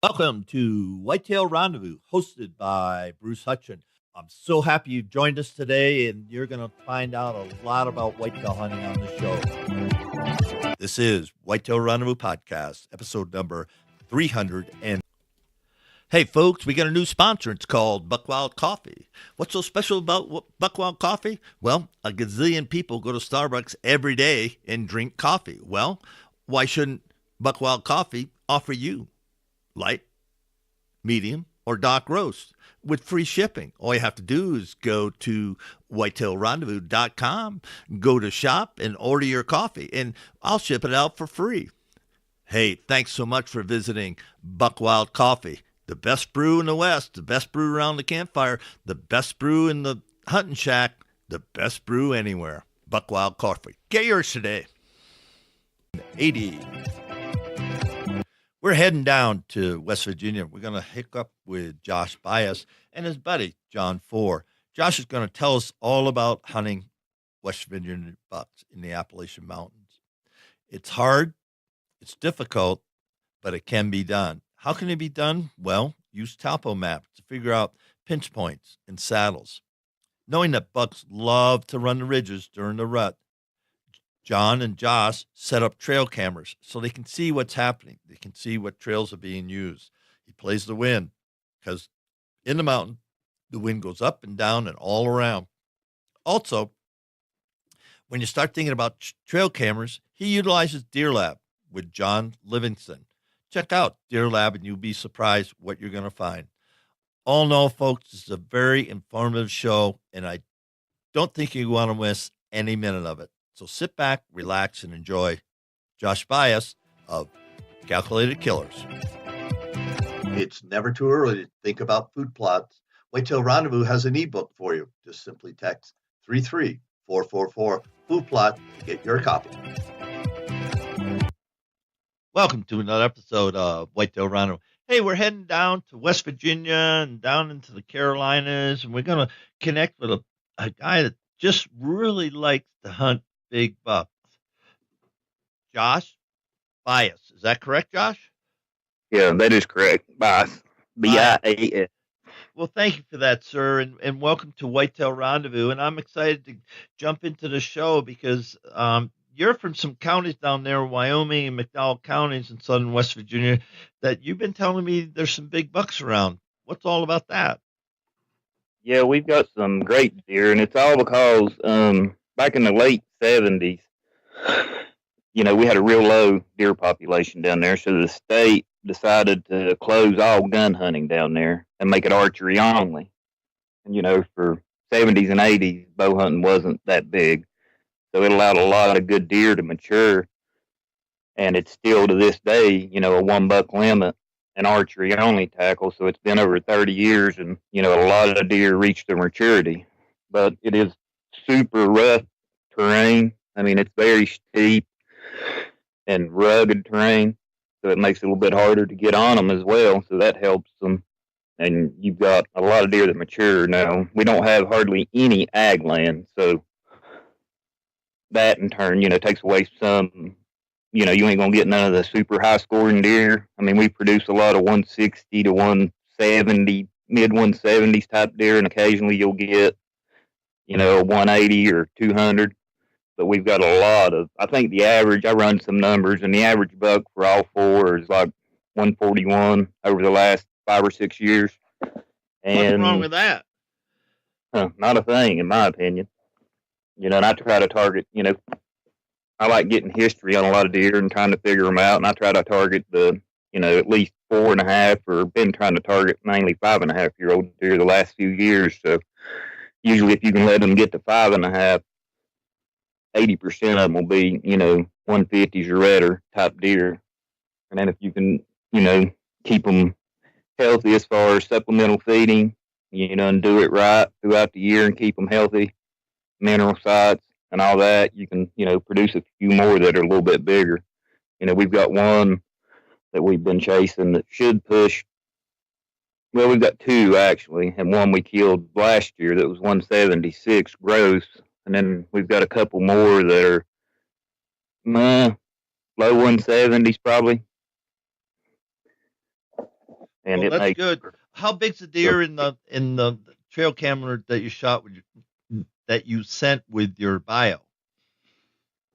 Welcome to Whitetail Rendezvous, hosted by Bruce Hutchin. I'm so happy you've joined us today, and you're going to find out a lot about whitetail hunting on the show. This is Whitetail Rendezvous Podcast, episode number 300. Hey, folks, we got a new sponsor. It's called Buckwild Coffee. What's so special about Buckwild Coffee? Well, a gazillion people go to Starbucks every day and drink coffee. Well, why shouldn't Buckwild Coffee offer you light, medium, or dark roast with free shipping? All you have to do is go to whitetailrendezvous.com, go to shop, and order your coffee, and I'll ship it out for free. Hey, thanks so much for visiting Buckwild Coffee. The best brew in the West, the best brew around the campfire, the best brew in the hunting shack, the best brew anywhere. Buckwild Coffee. Get yours today. 80. We're heading down to West Virginia. We're going to hook up with Josh Bias and his buddy, John Four. Josh is going to tell us all about hunting West Virginia bucks in the Appalachian Mountains. It's hard, it's difficult, but it can be done. How can it be done? Well, use topo maps to figure out pinch points and saddles. Knowing that bucks love to run the ridges during the rut, John and Josh set up trail cameras so they can see what's happening. They can see what trails are being used. He plays the wind because in the mountain, the wind goes up and down and all around. Also, when you start thinking about trail cameras, he utilizes Deer Lab with John Livingston. Check out Deer Lab and you'll be surprised what you're going to find. All in all, folks, this is a very informative show, and I don't think you want to miss any minute of it. So sit back, relax, and enjoy Josh Bias of Calculated Killers. It's never too early to think about food plots. Whitetail Rendezvous has an ebook for you. Just simply text 33444 food plot to get your copy. Welcome to another episode of Whitetail Rendezvous. Hey, we're heading down to West Virginia and down into the Carolinas, and we're going to connect with a guy that just really likes to hunt big bucks. Josh Bias. Is that correct, Josh? Yeah, that is correct. Bias. B-I-A-S. Well, thank you for that, sir, and welcome to Whitetail Rendezvous. And I'm excited to jump into the show because you're from some counties down there, Wyoming and McDowell counties in southern West Virginia, that you've been telling me there's some big bucks around. What's all about that? Yeah, we've got some great deer, and it's all because back in the late 70s, we had a real low deer population down there, so the state decided to close all gun hunting down there and make it archery only. And, for 70s and 80s, bow hunting wasn't that big, so it allowed a lot of good deer to mature, and it's still to this day, a 1 buck limit and archery only tackle. So it's been over 30 years and, a lot of deer reach their maturity, but it is super rough terrain. I mean, it's very steep and rugged terrain, so it makes it a little bit harder to get on them as well. So that helps them. And you've got a lot of deer that mature now. We don't have hardly any ag land, so that in turn, takes away some. You ain't gonna get none of the super high scoring deer. I mean, we produce a lot of 160 to 170, mid 170s type deer, and occasionally you'll get, 180 or 200. But we've got a lot of. I think the average. I run some numbers, and the average buck for all four is like 141 over the last 5 or 6 years. And what's wrong with that? Not a thing, in my opinion. And I try to target. I like getting history on a lot of deer and trying to figure them out. And I try to target the, at least 4.5, or been trying to target mainly 5.5-year-old deer the last few years. So usually if you can let them get to 5.5, 80% of them will be, 150s or redder type deer. And then if you can, keep them healthy as far as supplemental feeding, and do it right throughout the year and keep them healthy, mineral sites, and all that, you can, produce a few more that are a little bit bigger. We've got one that we've been chasing that should push. Well, we've got two actually, and one we killed last year that was 176 gross, and then we've got a couple more that are low 170s probably. and Oh, it that's makes good. How big's the deer in the trail camera that you shot with that you sent with your bio?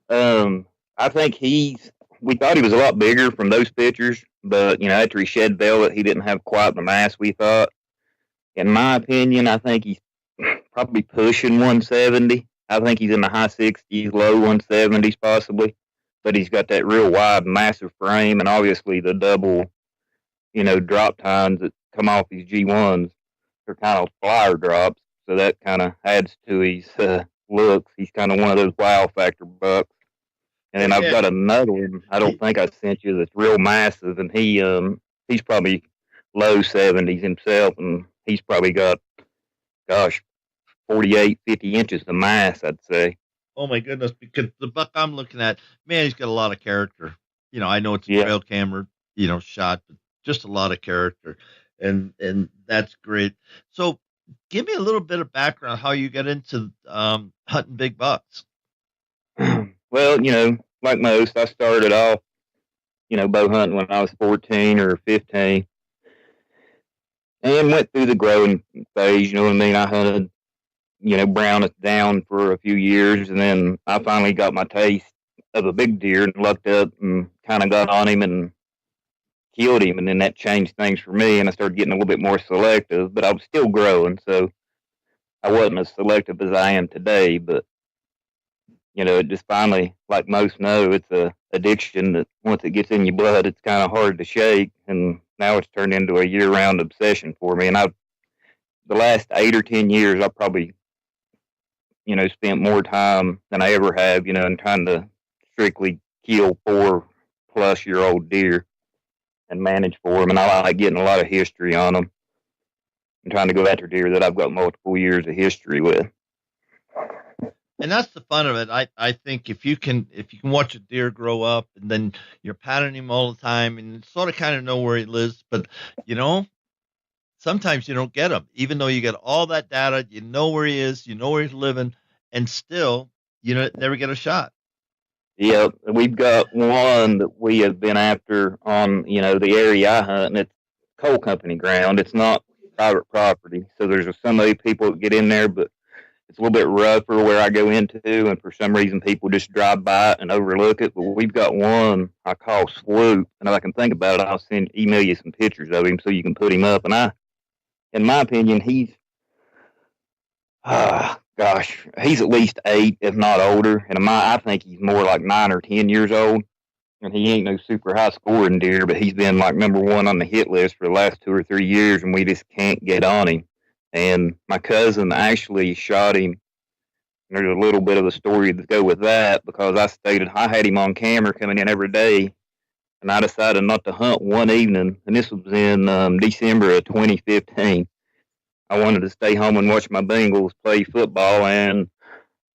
I think we thought he was a lot bigger from those pictures, but after he shed velvet, he didn't have quite the mass we thought. In my opinion, I think he's probably pushing 170. I think he's in the high 60s, low 170s possibly, but he's got that real wide, massive frame, and obviously the double, drop tines that come off these G1s are kind of flyer drops, so that kind of adds to his looks. He's kind of one of those wow factor bucks. And Oh then I've yeah, got another one. I don't he, think I sent you that's real massive, and he's probably low 70s himself, and he's probably got, gosh, 48, 50 inches of mass, I'd say. oh my goodness, because the buck I'm looking at, man, he's got a lot of character. I know it's a Yeah. trail camera, shot, but just a lot of character, and that's great. So, give me a little bit of background how you got into hunting big bucks. Well, like most, I started off, bow hunting when I was 14 or 15 and went through the growing phase. You know what I mean? I hunted, brown it down for a few years, and then I finally got my taste of a big deer and lucked up and kind of got on him and killed him. And then that changed things for me, and I started getting a little bit more selective, but I was still growing. So I wasn't as selective as I am today, but it just finally, like most know, it's a addiction that once it gets in your blood, it's kind of hard to shake. And now it's turned into a year-round obsession for me. And the last 8 or 10 years, I probably, spent more time than I ever have, in trying to strictly kill 4+ year old deer and manage for them. And I like getting a lot of history on them and trying to go after deer that I've got multiple years of history with. And that's the fun of it. I think if you can watch a deer grow up and then you're patting him all the time and sort of kind of know where he lives, but you know, sometimes you don't get him, even though you get all that data, you know where he is, you know where he's living, and still never get a shot. Yeah, we've got one that we have been after on, the area I hunt, and it's coal company ground. It's not private property. So there's some other people that get in there, but it's a little bit rougher where I go into, and for some reason people just drive by it and overlook it. But we've got one I call Swoop, and if I can think about it, I'll email you some pictures of him so you can put him up. And in my opinion, he's he's at least 8, if not older. And I think he's more like 9 or 10 years old. And he ain't no super high scoring deer, but he's been like number 1 on the hit list for the last 2 or 3 years, and we just can't get on him. And my cousin actually shot him. There's a little bit of a story to go with that, because I had him on camera coming in every day, and I decided not to hunt one evening, and this was in December of 2015. I wanted to stay home and watch my Bengals play football, and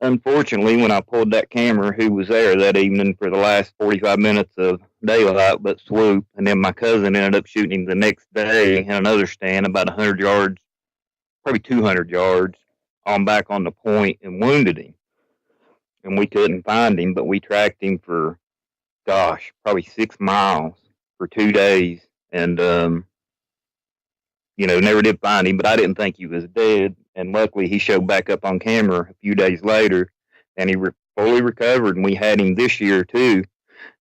unfortunately, when I pulled that camera, who was there that evening for the last 45 minutes of daylight but Swoop, and then my cousin ended up shooting him the next day in another stand about 100 yards, probably 200 yards, on back on the point and wounded him. And we couldn't find him, but we tracked him for, probably 6 miles for 2 days, and never did find him, but I didn't think he was dead. And luckily, he showed back up on camera a few days later, and he fully recovered. And we had him this year too.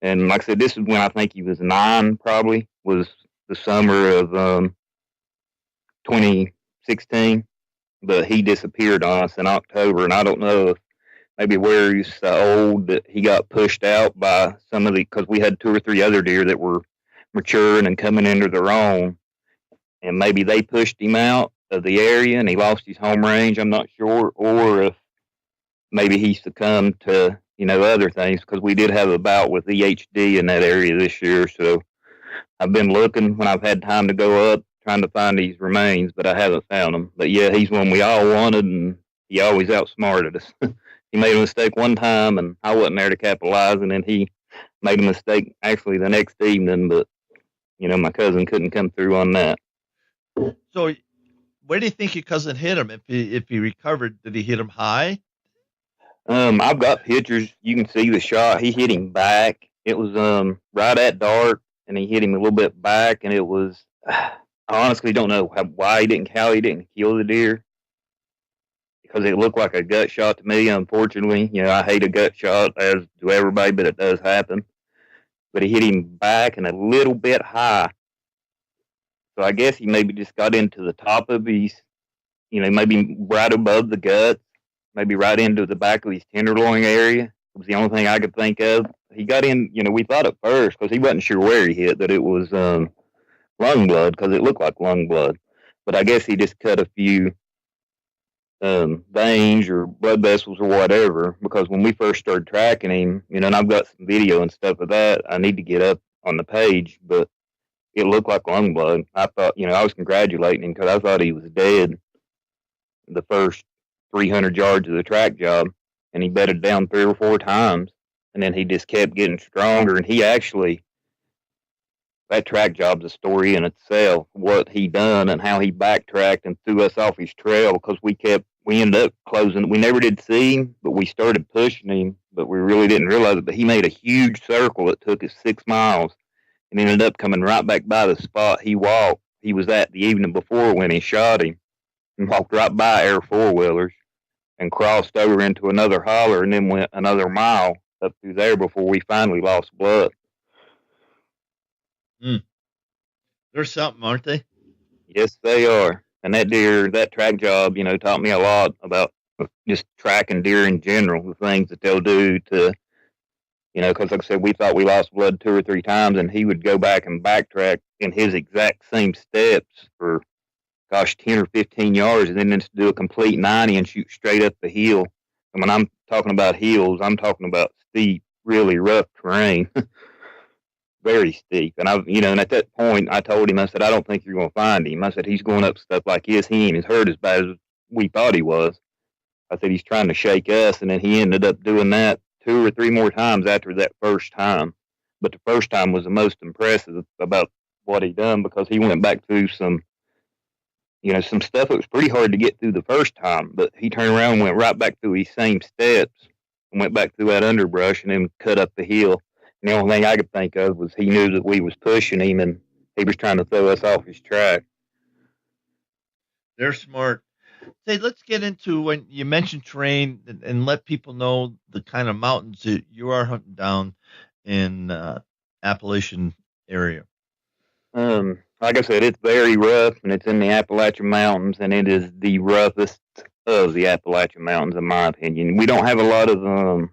And like I said, this is when I think he was 9. Probably was the summer of 2016. But he disappeared on us in October, and I don't know if maybe where he's so old that he got pushed out by because we had 2 or 3 other deer that were maturing and coming into their own. And maybe they pushed him out of the area and he lost his home range. I'm not sure. Or if maybe he succumbed to, other things, because we did have a bout with EHD in that area this year. So I've been looking when I've had time to go up, trying to find these remains, but I haven't found them. But yeah, he's one we all wanted, and he always outsmarted us. He made a mistake one time, and I wasn't there to capitalize, and then he made a mistake actually the next evening, but, my cousin couldn't come through on that. So, where do you think your cousin hit him? If he recovered, did he hit him high? I've got pictures. You can see the shot. He hit him back. It was right at dark, and he hit him a little bit back, and it was I honestly don't know why how he didn't kill the deer, because it looked like a gut shot to me. Unfortunately, I hate a gut shot, as do everybody, but it does happen. But he hit him back and a little bit high. So I guess he maybe just got into the top of his, maybe right above the guts, maybe right into the back of his tenderloin area. It was the only thing I could think of. He got in, we thought at first, because he wasn't sure where he hit, that it was lung blood, because it looked like lung blood. But I guess he just cut a few veins or blood vessels or whatever, because when we first started tracking him, and I've got some video and stuff of that I need to get up on the page, but it looked like lung blood. I thought, I was congratulating him because I thought he was dead the first 300 yards of the track job, and he bedded down 3 or 4 times, and then he just kept getting stronger, and he actually, that track job's a story in itself, what he done and how he backtracked and threw us off his trail, because we ended up closing. We never did see him, but we started pushing him, but we really didn't realize it. But he made a huge circle that took us 6 miles and ended up coming right back by the spot he was at the evening before when he shot him, and walked right by our 4-wheelers and crossed over into another holler and then went another mile up through there before we finally lost blood. They're something, aren't they? Yes, they are. And that track job, taught me a lot about just tracking deer in general, the things that they'll do to, because like I said, we thought we lost blood 2 or 3 times, and he would go back and backtrack in his exact same steps for, 10 or 15 yards, and then just do a complete 90 and shoot straight up the hill. And when I'm talking about hills, I'm talking about steep, really rough terrain. Very steep. And and at that point, I told him, I said, I don't think you're going to find him. I said, he's going up stuff like this. He ain't as hurt as bad as we thought he was. I said, he's trying to shake us. And then he ended up doing that 2 or 3 more times after that first time. But the first time was the most impressive about what he done, because he went back through some stuff that was pretty hard to get through the first time. But he turned around and went right back through his same steps and went back through that underbrush and then cut up the hill. And the only thing I could think of was he knew that we was pushing him and he was trying to throw us off his track. They're smart. Say, let's get into when you mentioned terrain and let people know the kind of mountains that you are hunting down in Appalachian area. Like I said, it's very rough, and it's in the Appalachian Mountains, and it is the roughest of the Appalachian Mountains, in my opinion. We don't have a lot of the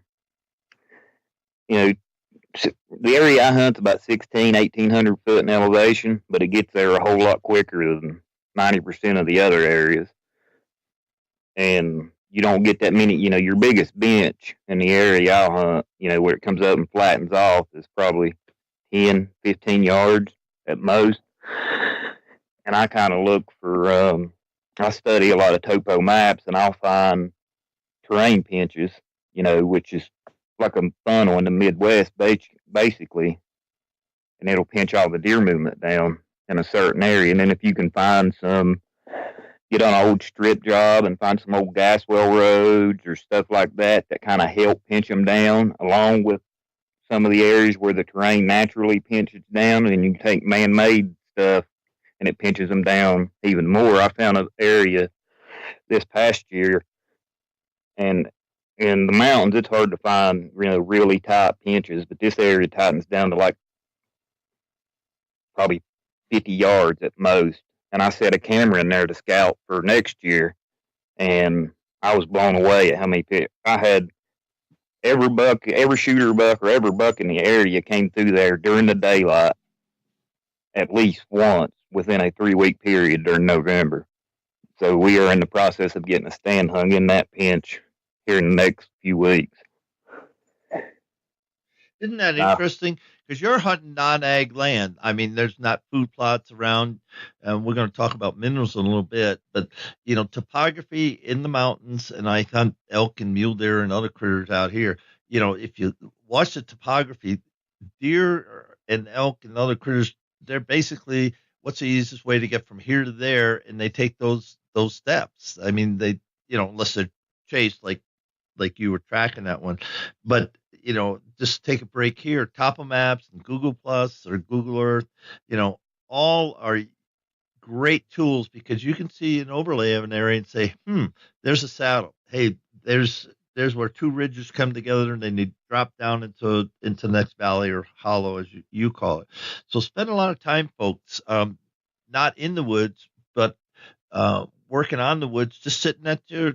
area I hunt's about 1,800 foot in elevation, but it gets there a whole lot quicker than 90% of the other areas. And you don't get that many, your biggest bench in the area I hunt, where it comes up and flattens off, is probably 10, 15 yards at most. And I kind of look for, I study a lot of topo maps, and I'll find terrain pinches, which is like a funnel in the Midwest, basically, and it'll pinch all the deer movement down in a certain area. And then if you can find get on an old strip job and find some old gas well roads or stuff like that kind of help pinch them down, along with some of the areas where the terrain naturally pinches down, and you can take man-made stuff and it pinches them down even more. I found an area this past year, and in the mountains, it's hard to find, really tight pinches, but this area tightens down to like probably 50 yards at most. And I set a camera in there to scout for next year, and I was blown away at how many pitches. I had every shooter buck or every buck in the area came through there during the daylight at least once within a 3-week period during November. So we are in the process of getting a stand hung in that pinch here in the next few weeks. Isn't that interesting? Because you're hunting non-ag land. I mean, there's not food plots around. We're going to talk about minerals in a little bit, but topography in the mountains, and I hunt elk and mule deer and other critters out here. If you watch the topography, deer and elk and other critters, they're basically, what's the easiest way to get from here to there, and they take those steps. I mean, they unless they're chased like you were tracking that one, but just take a break here. Topo Maps and Google Plus or Google Earth, all are great tools because you can see an overlay of an area and say, there's a saddle. Hey, there's where two ridges come together and then they drop down into the next valley or hollow, as you call it. So spend a lot of time, folks, not in the woods, but working on the woods, just sitting at your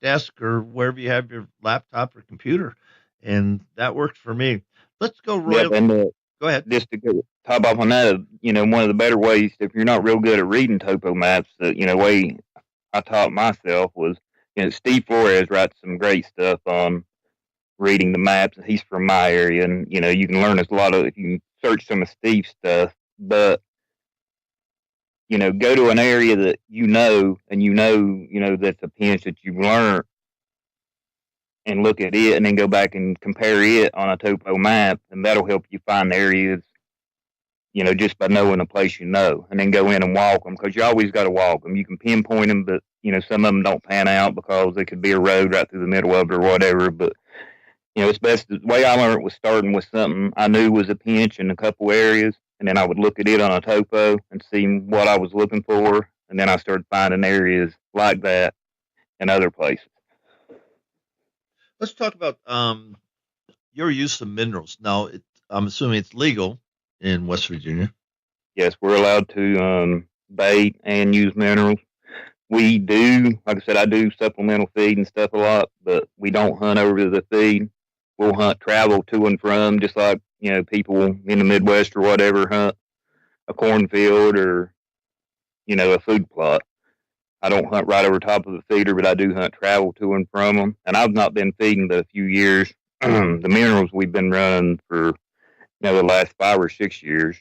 desk or wherever you have your laptop or computer, and that works for me. Let's go, Roy. Yep, and Go ahead. just to go top off on that, one of the better ways, if you're not real good at reading topo maps, way I taught myself was, Steve Flores writes some great stuff on reading the maps. He's from my area, and you can learn a lot of if you can search some of Steve's stuff. But go to an area that and that's a pinch that you've learned, and look at it, and then go back and compare it on a topo map, and that'll help you find areas. Just by knowing a place, and then go in and walk them, because you always got to walk them. You can pinpoint them, but some of them don't pan out because it could be a road right through the middle of it or whatever. But it's best. The way I learned was starting with something I knew was a pinch in a couple areas, and then I would look at it on a topo and see what I was looking for, and then I started finding areas like that in other places. Let's talk about your use of minerals. Now, I'm assuming it's legal in West Virginia. Yes, we're allowed to bait and use minerals. We do, like I said, I do supplemental feed and stuff a lot, but we don't hunt over the feed. We'll hunt travel to and from, just like, people in the Midwest or whatever hunt a cornfield or, a food plot. I don't hunt right over top of the feeder, but I do hunt travel to and from them. And I've not been feeding but a few years. The minerals we've been running for, the last 5 or 6 years.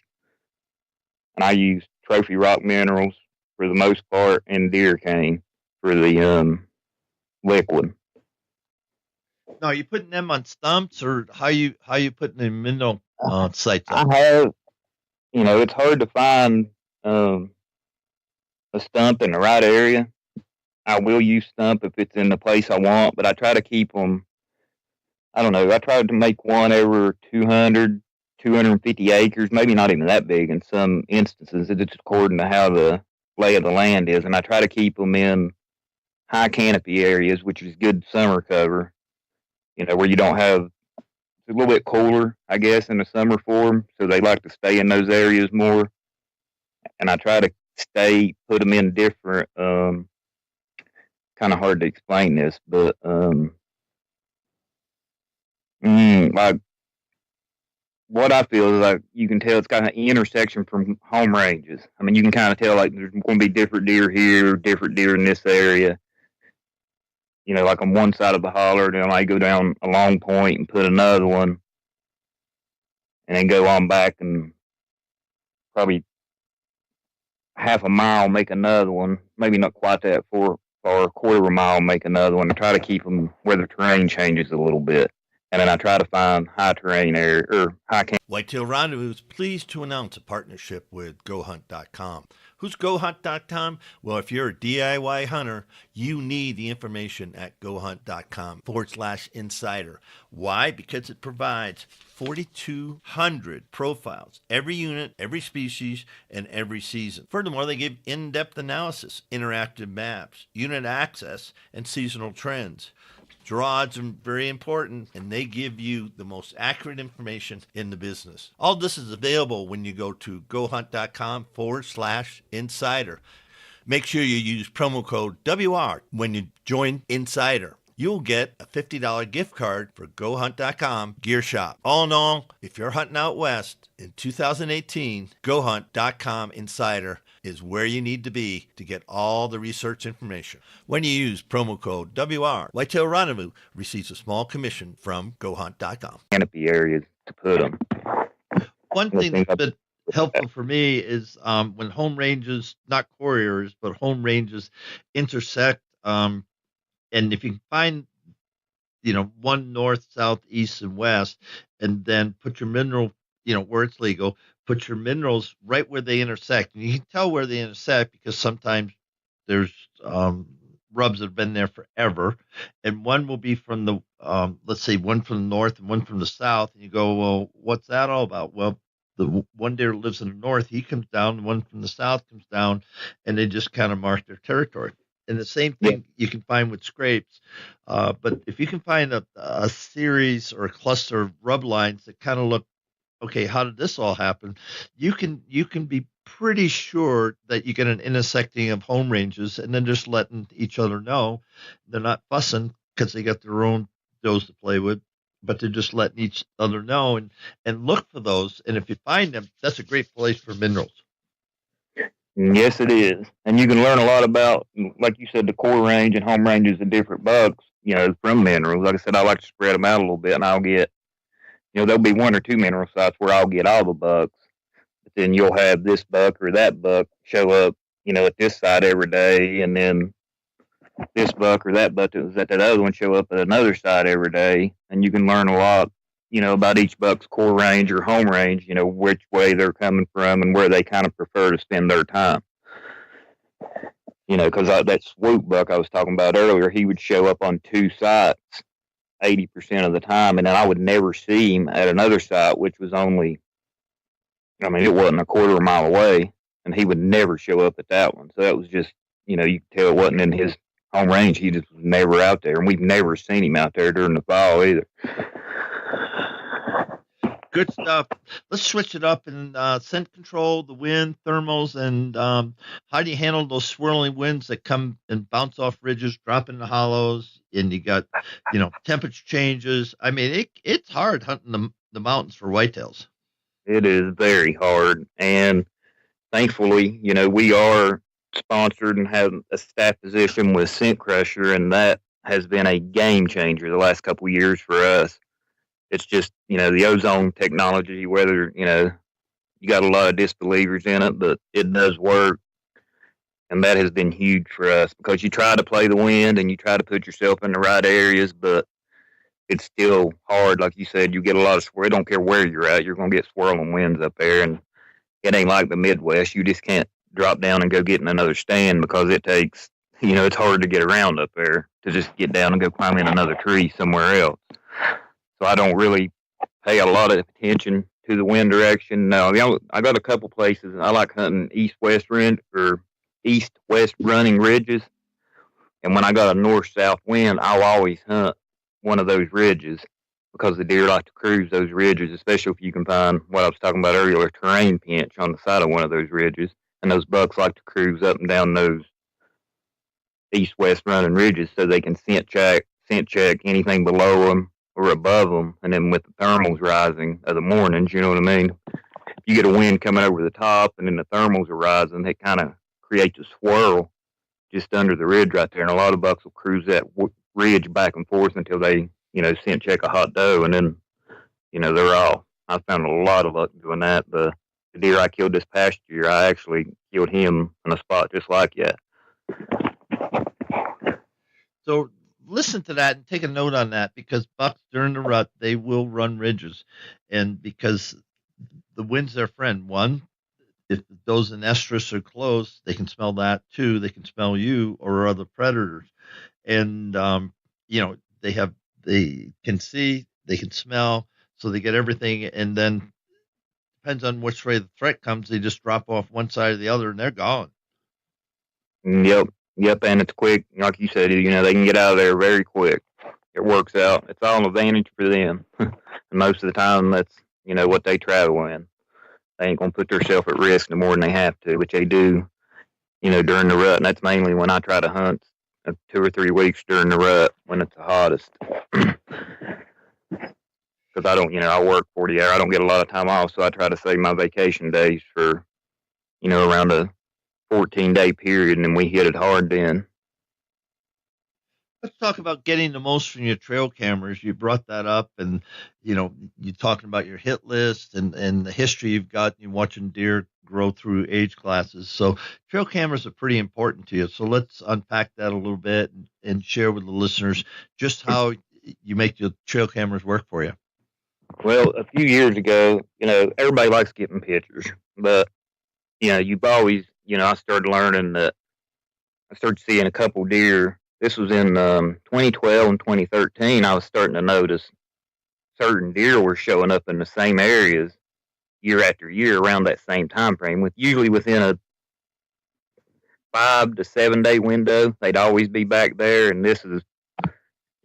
And I use trophy rock minerals for the most part, and deer cane for the liquid. Now, are you putting them on stumps, or how you putting the mineral sites up? I have, it's hard to find a stump in the right area. I will use stump if it's in the place I want, but I try to keep them. I don't know. I tried to make one over 250 acres, maybe not even that big in some instances. It's according to how the lay of the land is, and I try to keep them in high canopy areas, which is good summer cover, where you don't have, it's a little bit cooler, I guess, in the summer for them, so they like to stay in those areas more. And I try to put them in different, kind of hard to explain this, but like, what I feel is like you can tell it's got an intersection from home ranges. I mean, you can kind of tell like there's going to be different deer here, different deer in this area. Like on one side of the holler, then I might go down a long point and put another one, and then go on back and probably half a mile make another one. Maybe not quite that far, a quarter of a mile make another one. And try to keep them where the terrain changes a little bit. And then I try to find high terrain area or high camp. Whitetail Rendezvous is pleased to announce a partnership with GoHunt.com. Who's GoHunt.com? Well, if you're a DIY hunter, you need the information at GoHunt.com/insider. Why? Because it provides 4,200 profiles, every unit, every species, and every season. Furthermore, they give in-depth analysis, interactive maps, unit access, and seasonal trends. Draw odds are very important, and they give you the most accurate information in the business. All this is available when you go to GoHunt.com/insider. Make sure you use promo code WR when you join Insider. You'll get a $50 gift card for GoHunt.com Gear Shop. All in all, if you're hunting out west in 2018, GoHunt.com Insider is where you need to be to get all the research information. When you use promo code WR, Whitetail Rendezvous receives a small commission from GoHunt.com. Canopy areas to put them. One thing that's been helpful for me is when home ranges, not core areas, but home ranges intersect, and if you can find, one north, south, east, and west, and then put your mineral, where it's legal, put your minerals right where they intersect. And you can tell where they intersect because sometimes there's rubs that have been there forever. And one will be from the, let's say one from the north and one from the south. And you go, well, what's that all about? Well, the one deer lives in the north, he comes down, the one from the south comes down, and they just kind of mark their territory. And the same Yeah. thing you can find with scrapes. But if you can find a series or a cluster of rub lines that kind of look, okay, how did this all happen? You can be pretty sure that you get an intersecting of home ranges, and then just letting each other know they're not fussing because they got their own does to play with, but they're just letting each other know and look for those. And if you find them, that's a great place for minerals. Yes, it is. And you can learn a lot about, like you said, the core range and home ranges of different bucks, from minerals. Like I said, I like to spread them out a little bit, and I'll get, there'll be one or two mineral sites where I'll get all the bucks. But then you'll have this buck or that buck show up, at this site every day, and then this buck or that buck that was at that other one show up at another site every day. And you can learn a lot, about each buck's core range or home range, which way they're coming from and where they kind of prefer to spend their time. Because that swoop buck I was talking about earlier, he would show up on two sites 80% of the time, and then I would never see him at another site, which was only, it wasn't a quarter of a mile away, and he would never show up at that one. So that was just, you could tell it wasn't in his home range. He just was never out there, and we've never seen him out there during the fall either. Good stuff. Let's switch it up and scent control, the wind, thermals, and how do you handle those swirling winds that come and bounce off ridges, drop in the hollows, and you got, temperature changes. I mean, it's hard hunting the mountains for whitetails. It is very hard, and thankfully, we are sponsored and have a staff position with Scent Crusher, and that has been a game changer the last couple of years for us. It's just, the ozone technology, whether, you got a lot of disbelievers in it, but it does work. And that has been huge for us because you try to play the wind and you try to put yourself in the right areas, but it's still hard. Like you said, you get a lot of swirl. I don't care where you're at, you're going to get swirling winds up there. And it ain't like the Midwest. You just can't drop down and go get in another stand because it takes, it's hard to get around up there to just get down and go climb in another tree somewhere else. So I don't really pay a lot of attention to the wind direction. No, I got a couple places. I like hunting east-west running ridges. And when I got a north-south wind, I'll always hunt one of those ridges because the deer like to cruise those ridges, especially if you can find what I was talking about earlier, a terrain pinch on the side of one of those ridges. And those bucks like to cruise up and down those east-west running ridges so they can scent check anything below them or above them, and then with the thermals rising of the mornings, you know what I mean? If you get a wind coming over the top and then the thermals are rising, it kind of creates a swirl just under the ridge right there, and a lot of bucks will cruise that ridge back and forth until they, scent check a hot doe, and then, they're off. I found a lot of luck doing that. The deer I killed this past year, I actually killed him in a spot just like that. So listen to that and take a note on that, because bucks during the rut, they will run ridges. And because the wind's their friend. One, if those in estrus are close, they can smell that. Two, they can smell you or other predators. And, they can see, they can smell, so they get everything. And then depends on which way the threat comes, they just drop off one side or the other and they're gone. Yep, and it's quick. Like you said, they can get out of there very quick. It works out. It's all an advantage for them. And most of the time, that's, what they travel in. They ain't going to put themselves at risk no more than they have to, which they do, during the rut. And that's mainly when I try to hunt 2 or 3 weeks during the rut when it's the hottest. Because I don't, I work 40 hours. I don't get a lot of time off, so I try to save my vacation days for, around a 14-day period, and then we hit it hard then. Let's talk about getting the most from your trail cameras. You brought that up, and you're talking about your hit list and the history you've got. You're watching deer grow through age classes. So trail cameras are pretty important to you. So let's unpack that a little bit and share with the listeners just how you make your trail cameras work for you. Well, a few years ago, everybody likes getting pictures, but you've always, I started learning that I started seeing a couple deer. This was in 2012 and 2013. I was starting to notice certain deer were showing up in the same areas year after year around that same time frame, with usually within a 5 to 7 day window. They'd always be back there, and this is,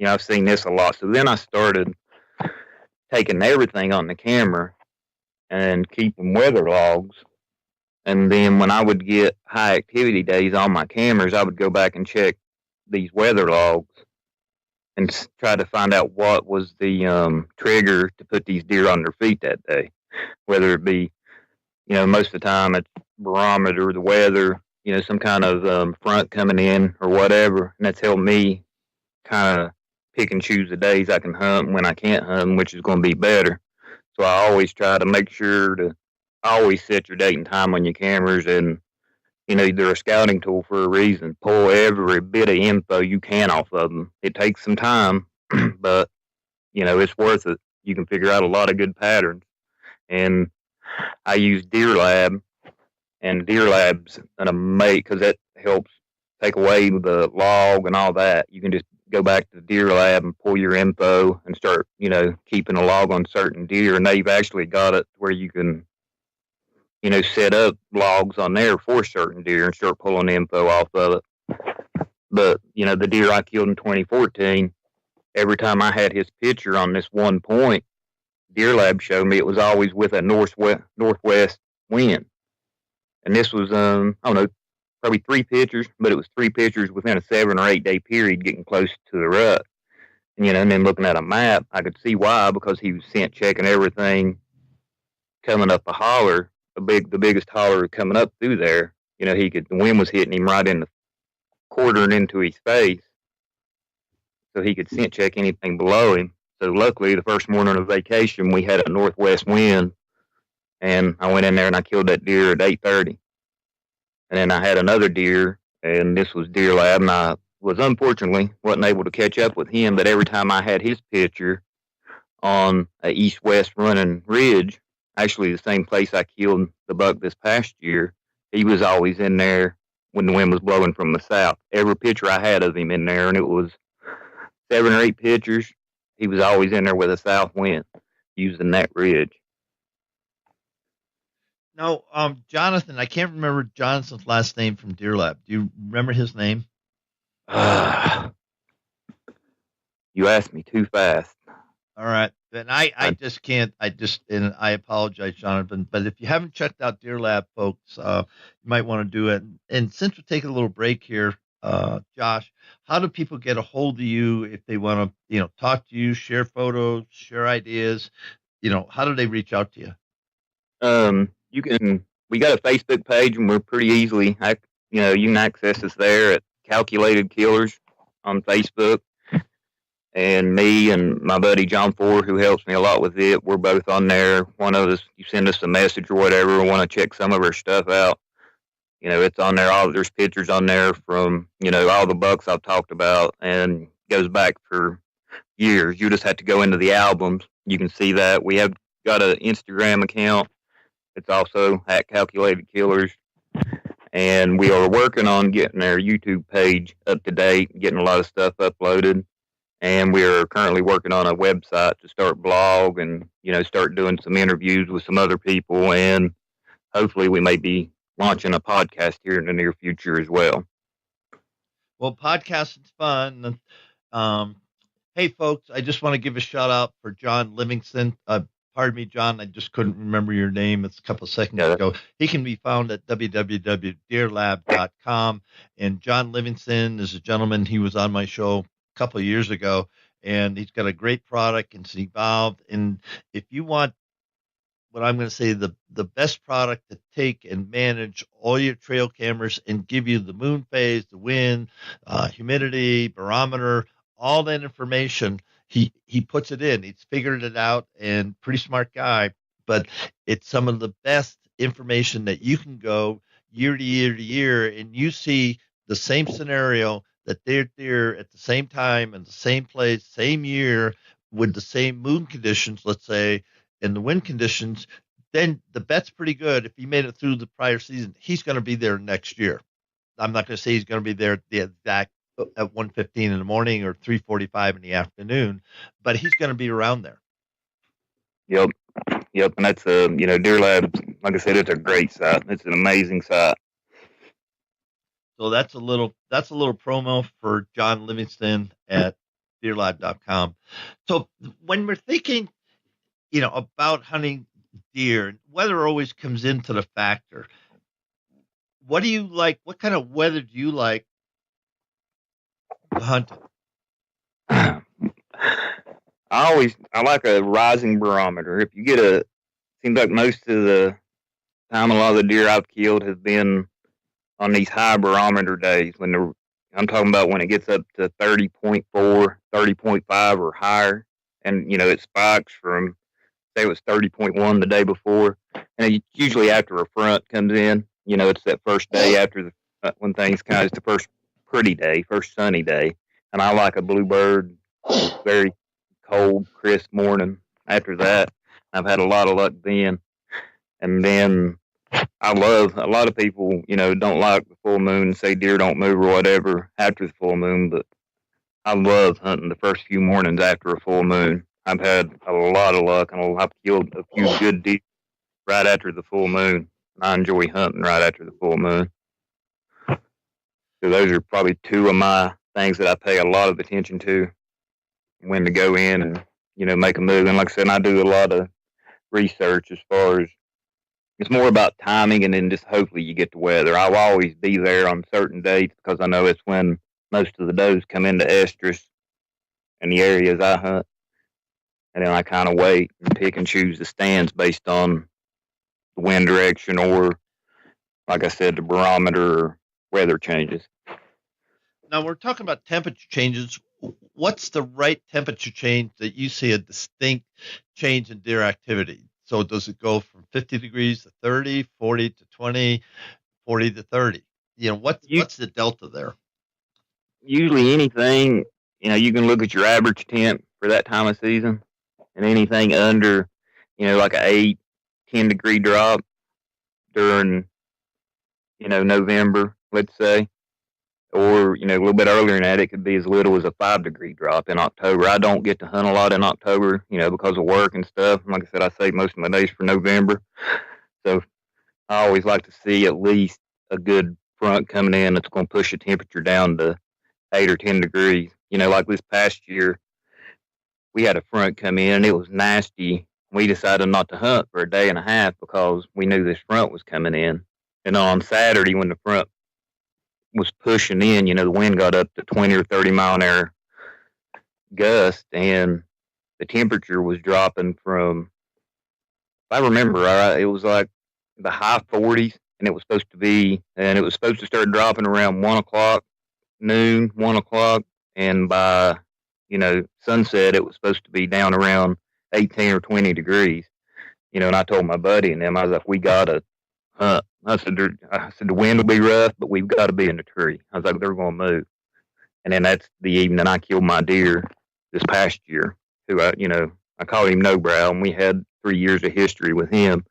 I've seen this a lot. So then I started taking everything on the camera and keeping weather logs. And then when I would get high activity days on my cameras, I would go back and check these weather logs and try to find out what was the trigger to put these deer on their feet that day. Whether it be, most of the time it's barometer, the weather, some kind of front coming in or whatever. And that's helped me kind of pick and choose the days I can hunt and when I can't hunt, which is going to be better. So I always try to make sure to always set your date and time on your cameras, and they're a scouting tool for a reason. Pull every bit of info you can off of them. It takes some time, but it's worth it. You can figure out a lot of good patterns. And I use Deer Lab, and Deer Lab's an amazing, because that helps take away the log and all that. You can just go back to the Deer Lab and pull your info and start, keeping a log on certain deer. And they've actually got it where you can, set up logs on there for certain deer and start pulling info off of it. But, the deer I killed in 2014, every time I had his picture on this one point, Deer Lab showed me it was always with a northwest wind. And this was, I don't know, probably 3 pictures, but it was 3 pictures within a 7 or 8 day period getting close to the rut. And, and then looking at a map, I could see why, because he was scent checking everything coming up a holler, the biggest holler coming up through there. The wind was hitting him right in the quartering into his face, so he could scent check anything below him. So luckily, the first morning of vacation, we had a northwest wind, and I went in there and I killed that deer at 8:30. And then I had another deer, and this was Deer Lab, and I unfortunately wasn't able to catch up with him. But every time I had his picture on a east-west running ridge, actually the same place I killed the buck this past year, he was always in there when the wind was blowing from the south. Every picture I had of him in there, and it was 7 or 8 pictures, he was always in there with a south wind using that ridge. Now, Jonathan, I can't remember Jonathan's last name from Deer Lab. Do you remember his name? You asked me too fast. All right. Then I just can't. And I apologize, Jonathan. But if you haven't checked out Deer Lab, folks, you might want to do it. And since we're taking a little break here, Josh, how do people get a hold of you if they want to, talk to you, share photos, share ideas? How do they reach out to you? We got a Facebook page, and we're pretty easily, you can access us there at Calculated Killers on Facebook. And me and my buddy John Ford, who helps me a lot with it, we're both on there. One of us, you send us a message or whatever, want to check some of our stuff out. It's on there. There's pictures on there from, all the bucks I've talked about, and goes back for years. You just have to go into the albums. You can see that. We have got an Instagram account. It's also at Calculated Killers. And we are working on getting our YouTube page up to date, getting a lot of stuff uploaded. And we are currently working on a website to start blog and, start doing some interviews with some other people. And hopefully we may be launching a podcast here in the near future as well. Well, podcasting's fun. Hey, folks, I just want to give a shout out for John Livingston. Pardon me, John, I just couldn't remember your name. It's a couple of seconds ago. He can be found at www.deerlab.com. And John Livingston is a gentleman. He was on my show couple of years ago, and he's got a great product and it's evolved. And if you want what I'm going to say, the best product to take and manage all your trail cameras and give you the moon phase, the wind, humidity, barometer, all that information, he puts it in. He's figured it out, and pretty smart guy, but it's some of the best information that you can go year to year to year, and you see the same scenario that they're there at the same time in the same place, same year, with the same moon conditions, let's say, and the wind conditions, then the bet's pretty good. If he made it through the prior season, he's going to be there next year. I'm not going to say he's going to be there at the exact at 1:15 in the morning or 3:45 in the afternoon, but he's going to be around there. Yep. Yep, and that's a Deer Lab. Like I said, it's a great site. It's an amazing site. So that's a little promo for John Livingston at deerlab.com. So when we're thinking, about hunting deer, weather always comes into the factor. What do you like? What kind of weather do you like to hunt? I like a rising barometer. If you get seems like most of the time a lot of the deer I've killed has been on these high barometer days I'm talking about when it gets up to 30.4, 30.5 or higher. And, it spikes from, say it was 30.1 the day before. And usually after a front comes in, it's that first day after when things it's the first pretty day, first sunny day. And I like a bluebird, very cold, crisp morning. After that, I've had a lot of luck then. And then a lot of people, don't like the full moon and say deer don't move or whatever after the full moon, but I love hunting the first few mornings after a full moon. I've had a lot of luck and I've killed a few good deer right after the full moon. I enjoy hunting right after the full moon. So those are probably two of my things that I pay a lot of attention to, when to go in and, make a move. And like I said, I do a lot of research as far as it's more about timing, and then just hopefully you get the weather. I'll always be there on certain dates because I know it's when most of the does come into estrus in the areas I hunt. And then I kind of wait and pick and choose the stands based on the wind direction or, like I said, the barometer or weather changes. Now we're talking about temperature changes. What's the right temperature change that you see a distinct change in deer activity? So does it go from 50 degrees to 30, 40 to 20, 40 to 30? What's the delta there? Usually anything, you can look at your average temp for that time of season, and anything under, like an 8, 10 degree drop during, November, let's say, or, a little bit earlier than that, it could be as little as a 5 degree drop in October. I don't get to hunt a lot in October, because of work and stuff. Like I said, I save most of my days for November. So I always like to see at least a good front coming in that's going to push the temperature down to 8 or 10 degrees. Like this past year, we had a front come in and it was nasty. We decided not to hunt for a day and a half because we knew this front was coming in. And on Saturday, when the front was pushing in, the wind got up to 20 or 30 mile an hour gust, and the temperature was dropping from, if I remember right, it was like the high 40s, and it was supposed to start dropping around 1 o'clock, noon, 1 o'clock, and by, sunset, it was supposed to be down around 18 or 20 degrees. And I told my buddy and them, I was like, we got to hunt. I said, the wind will be rough, but we've got to be in the tree. I was like, they're going to move. And then that's the evening I killed my deer this past year, who I called him No Brow, and we had 3 years of history with him.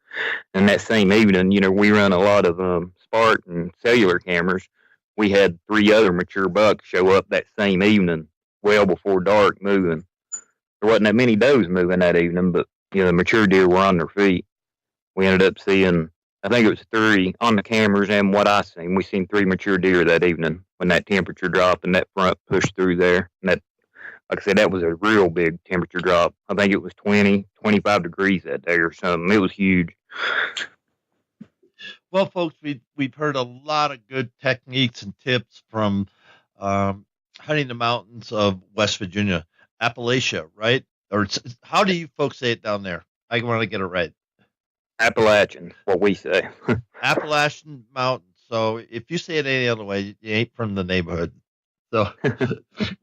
And that same evening, we run a lot of Spartan cellular cameras. We had 3 other mature bucks show up that same evening, well before dark, moving. There wasn't that many does moving that evening, but the mature deer were on their feet. We ended up seeing, I think it was 3 on the cameras, and what I seen, we seen 3 mature deer that evening when that temperature dropped and that front pushed through there. And that, like I said, that was a real big temperature drop. I think it was 20, 25 degrees that day or something. It was huge. Well, folks, we've heard a lot of good techniques and tips from hunting the mountains of West Virginia, Appalachia, right? Or how do you folks say it down there? I want to get it right. Appalachian, what we say. Appalachian Mountains. So if you say it any other way, you ain't from the neighborhood. So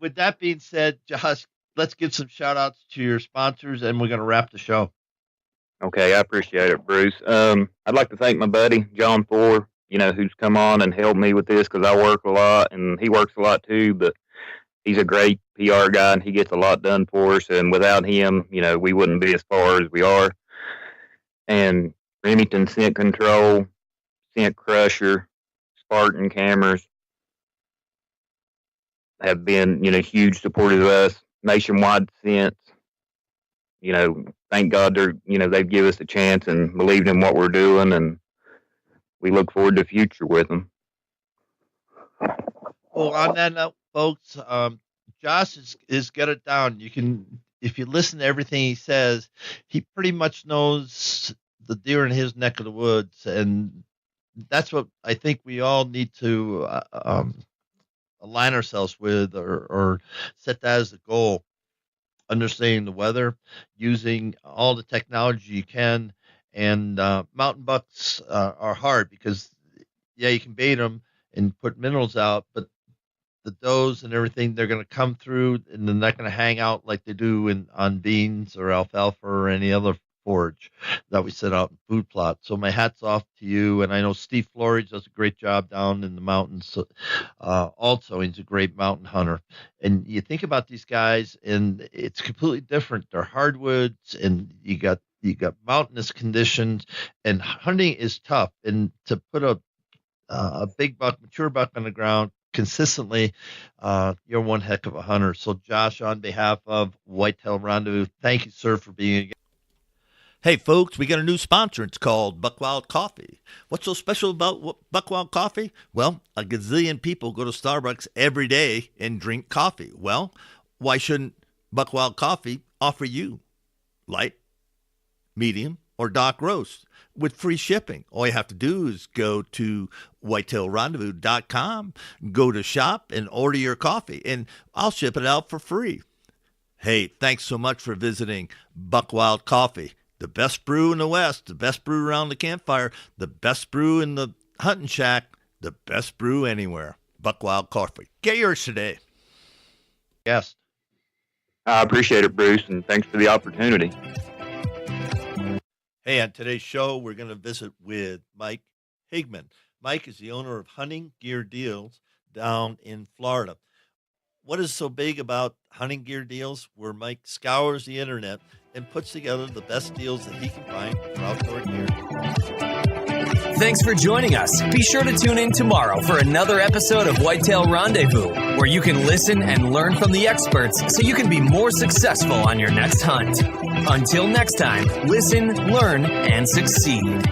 with that being said, Josh, let's give some shout outs to your sponsors and we're going to wrap the show. Okay, I appreciate it, Bruce. I'd like to thank my buddy, John 4, who's come on and helped me with this because I work a lot and he works a lot too, but he's a great PR guy and he gets a lot done for us. And without him, we wouldn't be as far as we are. And Remington Scent Control, Scent Crusher, Spartan Cameras have been, huge supporters of us. Nationwide Scents, thank God they've given us a chance and believed in what we're doing, and we look forward to the future with them. Well, on that note, folks, Josh is got it down. You can, if you listen to everything he says, he pretty much knows the deer in his neck of the woods, and that's what I think we all need to align ourselves with, or set that as a goal. Understanding the weather, using all the technology you can, and mountain bucks are hard because, yeah, you can bait them and put minerals out, but the does and everything, they're going to come through and they're not going to hang out like they do on beans or alfalfa or any other forage that we set out in food plot. So my hat's off to you. And I know Steve Flores does a great job down in the mountains. Also, he's a great mountain hunter. And you think about these guys, and it's completely different. They're hardwoods, and you got mountainous conditions, and hunting is tough. And to put a big buck, mature buck on the ground consistently, you're one heck of a hunter. So Josh, on behalf of Whitetail Rendezvous, thank you, sir, for being a guest. Hey, folks, we got a new sponsor. It's called Buckwild Coffee. What's so special about Buckwild Coffee? Well, a gazillion people go to Starbucks every day and drink coffee. Well, why shouldn't Buckwild Coffee offer you light, medium, or dark roast with free shipping? All you have to do is go to whitetailrendezvous.com, go to shop, and order your coffee, and I'll ship it out for free. Hey, thanks so much for visiting Buckwild Coffee. The best brew in the West, the best brew around the campfire, the best brew in the hunting shack, the best brew anywhere. Buckwild Coffee. Get yours today. Yes. I appreciate it, Bruce, and thanks for the opportunity. Hey, on today's show, we're going to visit with Mike Hickman. Mike is the owner of Hunting Gear Deals down in Florida. What is so big about Hunting Gear Deals? Where Mike scours the internet and puts together the best deals that he can find for outdoor gear. Thanks for joining us. Be sure to tune in tomorrow for another episode of Whitetail Rendezvous, where you can listen and learn from the experts so you can be more successful on your next hunt. Until next time, listen, learn, and succeed.